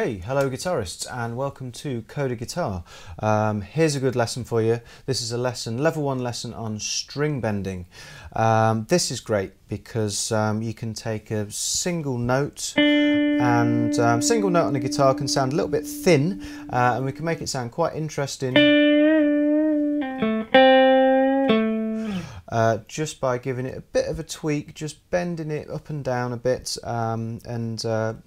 Okay, hello guitarists and welcome to Coda Guitar. Here's a good lesson for you. This is a lesson, level 1 lesson on string bending. This is great because you can take a single note and single note on a guitar can sound a little bit thin and we can make it sound quite interesting just by giving it a bit of a tweak, just bending it up and down a bit, and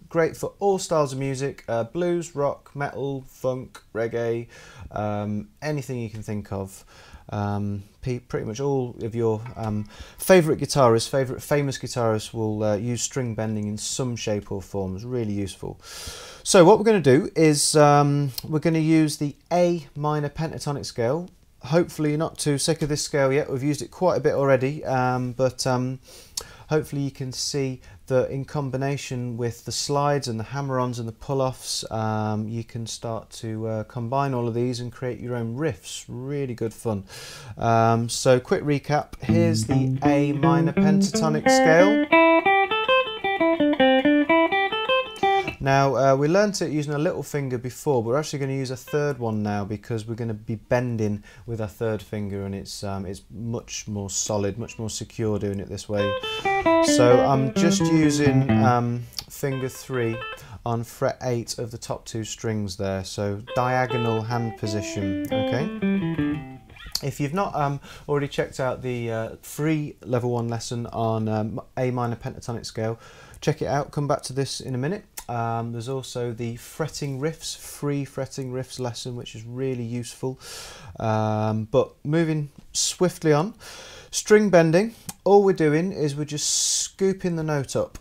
great for all styles of music, blues, rock, metal, funk, reggae, anything you can think of. Pretty much all of your favourite guitarists, famous guitarists will use string bending in some shape or form. It's really useful. So what we're going to do is we're going to use the A minor pentatonic scale. Hopefully you're not too sick of this scale yet. We've used it quite a bit already, but hopefully you can see that in combination with the slides and the hammer-ons and the pull-offs, you can start to combine all of these and create your own riffs. Really good fun. So quick recap, here's the A minor pentatonic scale. Now we learnt it using a little finger before, but we're actually going to use a third one now because we're going to be bending with our third finger, and it's much more solid, much more secure doing it this way. So I'm just using finger 3 on fret 8 of the top 2 strings there, so diagonal hand position. Okay. If you've not already checked out the free level 1 lesson on A minor pentatonic scale, check it out. Come back to this in a minute. There's also the fretting riffs, free fretting riffs lesson, which is really useful. But moving swiftly on, string bending, all we're doing is we're just scooping the note up.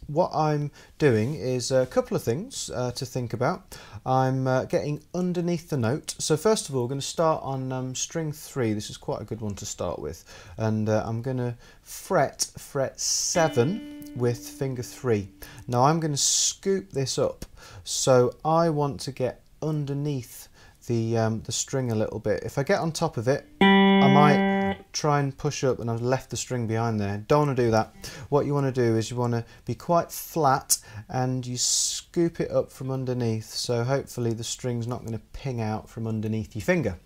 What I'm doing is a couple of things to think about. I'm getting underneath the note. So first of all, we're going to start on string 3. This is quite a good one to start with. And I'm going to fret 7 with finger 3. Now I'm going to scoop this up. So I want to get underneath the string a little bit. If I get on top of it, I might try and push up and I've left the string behind there. Don't want to do that. What you want to do is you want to be quite flat and you scoop it up from underneath, so hopefully the string's not going to ping out from underneath your finger.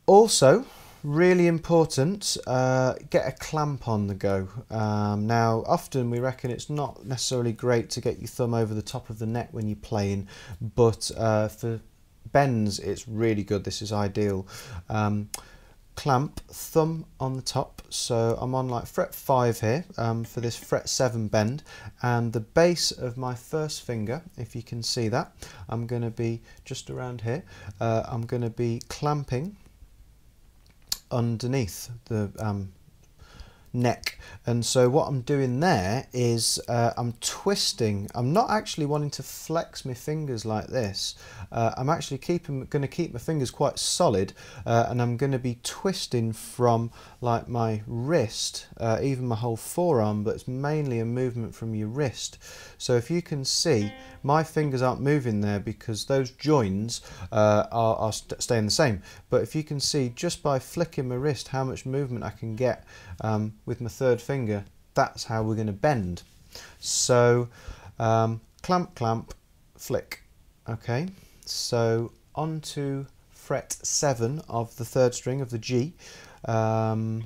Also, really important, get a clamp on the go. Now often we reckon it's not necessarily great to get your thumb over the top of the neck when you're playing, but for bends it's really good. This is ideal. Clamp, thumb on the top, so I'm on like fret 5 here for this fret 7 bend, and the base of my first finger, if you can see that, I'm going to be just around here. I'm going to be clamping underneath the neck, and so what I'm doing there is I'm twisting. I'm not actually wanting to flex my fingers like this. I'm actually going to keep my fingers quite solid, and I'm going to be twisting from like my wrist, even my whole forearm, but it's mainly a movement from your wrist. So if you can see, my fingers aren't moving there because those joins are staying the same. But if you can see just by flicking my wrist how much movement I can get with my third finger, that's how we're going to bend. So clamp, clamp, flick. Okay, so on to fret 7 of the third string of the G. So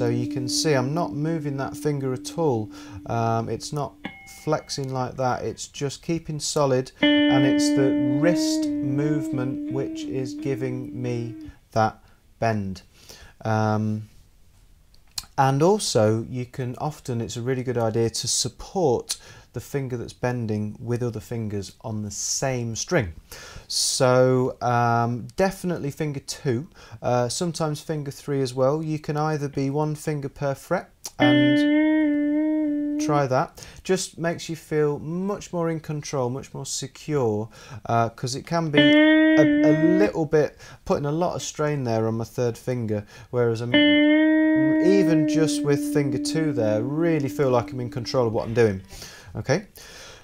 you can see I'm not moving that finger at all. It's not flexing like that, it's just keeping solid, and it's the wrist movement which is giving me that bend. And also you can often, it's a really good idea to support the finger that's bending with other fingers on the same string. So definitely finger 2, sometimes finger 3 as well. You can either be one finger per fret, and try that. Just makes you feel much more in control, much more secure, because it can be a little bit putting a lot of strain there on my third finger, whereas I'm even just with finger 2 there, really feel like I'm in control of what I'm doing. Okay,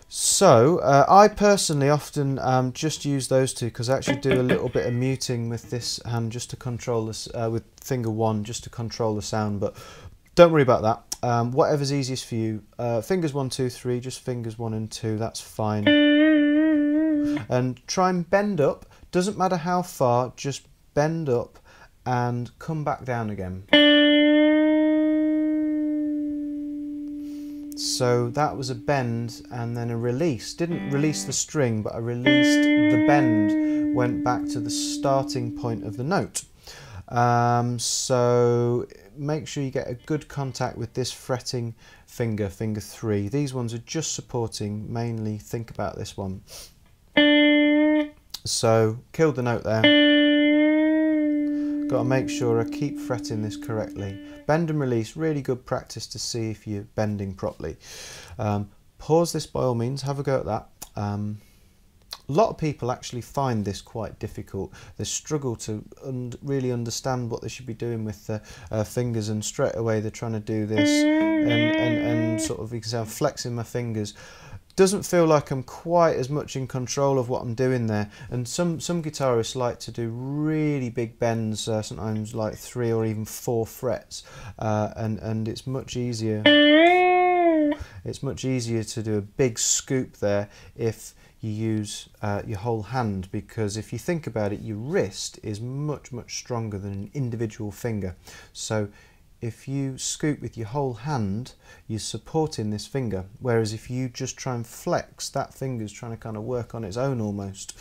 so I personally often just use those two because I actually do a little bit of muting with this hand just to control this, with finger 1 just to control the sound, but don't worry about that. whatever's easiest for you. Fingers 1, 2, 3, just fingers 1 and 2, that's fine. And try and bend up, doesn't matter how far, just bend up and come back down again. So that was a bend and then a release. Didn't release the string, but I released the bend, went back to the starting point of the note. So make sure you get a good contact with this fretting finger, finger 3. These ones are just supporting, mainly think about this one. So killed the note there. Got to make sure I keep fretting this correctly. Bend and release, really good practice to see if you're bending properly. Pause this by all means, have a go at that. A lot of people actually find this quite difficult. They struggle to really understand what they should be doing with their fingers, and straight away they're trying to do this and sort of, you can say I'm flexing my fingers. Doesn't feel like I'm quite as much in control of what I'm doing there. And some guitarists like to do really big bends, sometimes like 3 or even 4 frets, and it's much easier. It's much easier to do a big scoop there if you use your whole hand, because if you think about it, your wrist is much stronger than an individual finger. So if you scoop with your whole hand, you're supporting this finger, whereas if you just try and flex, that finger's trying to kind of work on its own almost.